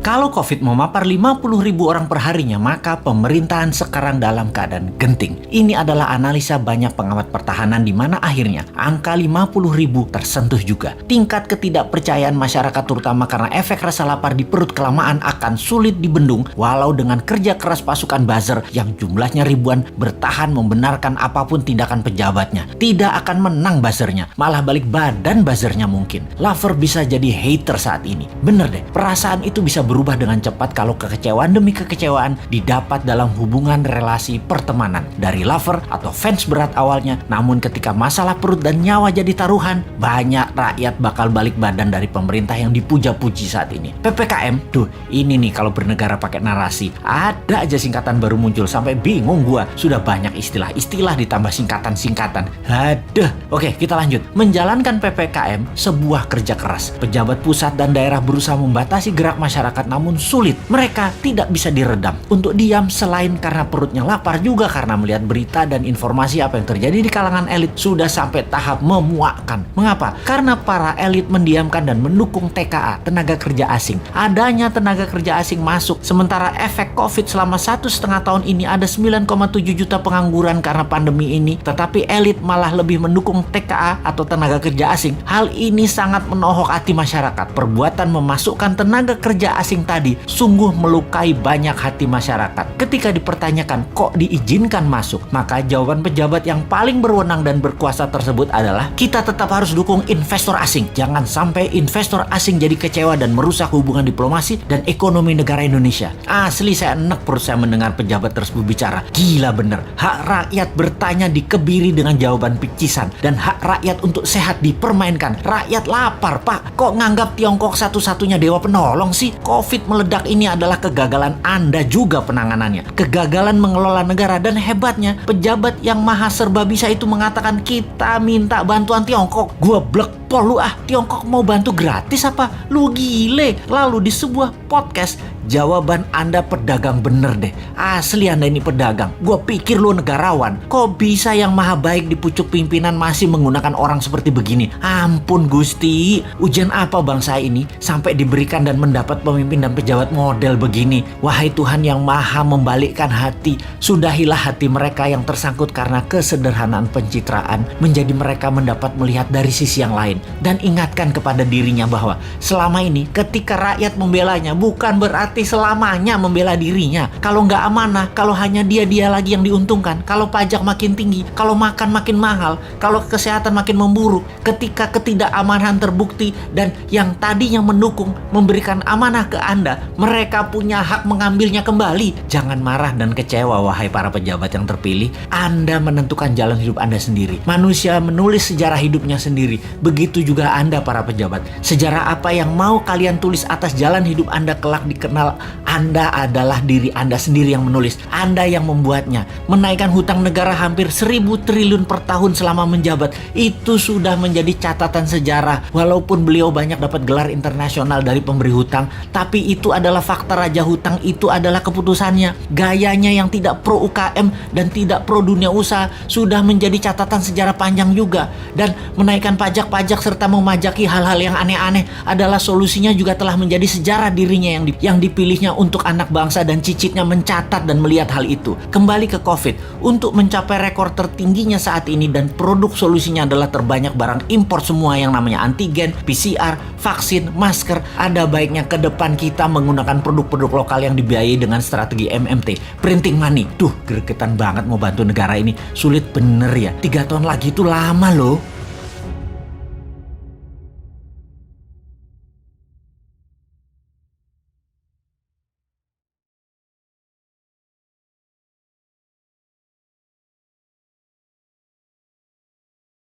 Kalau COVID memapar 50.000 orang per harinya, maka pemerintahan sekarang dalam keadaan genting. Ini adalah analisa banyak pengamat pertahanan di mana akhirnya angka 50.000 tersentuh juga. Tingkat ketidakpercayaan masyarakat terutama karena efek rasa lapar di perut kelamaan akan sulit dibendung walau dengan kerja keras pasukan buzzer yang jumlahnya ribuan bertahan membenarkan apapun tindakan pejabatnya. Tidak akan menang buzzernya, malah balik badan buzzernya mungkin. Lover bisa jadi hater saat ini. Bener deh, perasaan itu bisa berubah dengan cepat kalau kekecewaan demi kekecewaan didapat dalam hubungan relasi pertemanan. Dari lover atau fans berat awalnya, namun ketika masalah perut dan nyawa jadi taruhan, banyak rakyat bakal balik badan dari pemerintah yang dipuja-puji saat ini. PPKM, tuh ini nih kalau bernegara pakai narasi. Ada aja singkatan baru muncul sampai bingung gua. Sudah banyak istilah-istilah ditambah singkatan-singkatan. Aduh. Oke, kita lanjut. Menjalankan PPKM sebuah kerja keras. Pejabat pusat dan daerah berusaha membatasi gerak masyarakat namun sulit. Mereka tidak bisa diredam untuk diam selain karena perutnya lapar juga karena melihat berita dan informasi apa yang terjadi di kalangan elit sudah sampai tahap memuakkan. Mengapa? Karena para elit mendiamkan dan mendukung TKA, tenaga kerja asing. Adanya tenaga kerja asing masuk sementara efek COVID selama 1,5 tahun ini ada 9,7 juta pengangguran karena pandemi ini, tetapi elit malah lebih mendukung TKA atau tenaga kerja asing. Hal ini sangat menohok hati masyarakat. Perbuatan memasukkan tenaga kerja asing tadi sungguh melukai banyak hati masyarakat. Ketika dipertanyakan kok diizinkan masuk, maka jawaban pejabat yang paling berwenang dan berkuasa tersebut adalah kita tetap harus dukung investor asing. Jangan sampai investor asing jadi kecewa dan merusak hubungan diplomasi dan ekonomi negara Indonesia. Asli saya enek perut saya mendengar pejabat tersebut bicara. Gila bener. Hak rakyat bertanya dikebiri dengan jawaban picisan dan hak rakyat untuk sehat dipermainkan. Rakyat lapar, Pak. Kok nganggap Tiongkok satu-satunya dewa penolong sih? COVID meledak ini adalah kegagalan Anda juga penanganannya. Kegagalan mengelola negara dan hebatnya pejabat yang maha serba bisa itu mengatakan kita minta bantuan Tiongkok. Gua blek pol lu ah. Tiongkok mau bantu gratis apa? Lu gile. Lalu di sebuah podcast jawaban Anda pedagang bener deh. Asli Anda ini pedagang. Gua pikir lu negarawan. Kok bisa yang maha baik di pucuk pimpinan masih menggunakan orang seperti begini? Ampun Gusti. Ujian apa bangsa ini sampai diberikan dan mendapat pemimpin dan pejabat model begini? Wahai Tuhan yang maha membalikkan hati, sudahilah hati mereka yang tersangkut karena kesederhanaan pencitraan menjadi mereka mendapat melihat dari sisi yang lain. Dan ingatkan kepada dirinya bahwa selama ini ketika rakyat membelanya bukan berarti selamanya membela dirinya. Kalau nggak amanah, kalau hanya dia lagi yang diuntungkan, kalau pajak makin tinggi, kalau makan makin mahal, kalau kesehatan makin memburuk, ketika ketidakamanan terbukti dan yang tadinya mendukung memberikan amanah ke Anda, mereka punya hak mengambilnya kembali. Jangan marah dan kecewa wahai para pejabat yang terpilih. Anda menentukan jalan hidup Anda sendiri. Manusia menulis sejarah hidupnya sendiri. Begitu juga Anda para pejabat. Sejarah apa yang mau kalian tulis atas jalan hidup Anda kelak dikenal, Anda adalah diri Anda sendiri yang menulis. Anda yang membuatnya. Menaikkan hutang negara hampir 1.000 triliun per tahun selama menjabat. Itu sudah menjadi catatan sejarah. Walaupun beliau banyak dapat gelar internasional dari pemberi hutang, tapi itu adalah fakta raja hutang, itu adalah keputusannya. Gayanya yang tidak pro UKM dan tidak pro dunia usaha sudah menjadi catatan sejarah panjang juga. Dan menaikkan pajak-pajak serta memajaki hal-hal yang aneh-aneh adalah solusinya juga telah menjadi sejarah dirinya yang dipilihnya untuk anak bangsa dan cicitnya mencatat dan melihat hal itu. Kembali ke COVID, untuk mencapai rekor tertingginya saat ini dan produk solusinya adalah terbanyak barang impor semua yang namanya antigen, PCR, vaksin, masker. Ada baiknya ke depan kita menggunakan produk-produk lokal yang dibiayai dengan strategi MMT, printing money. Duh, gregetan banget mau bantu negara ini. Sulit bener ya. 3 tahun lagi itu lama loh.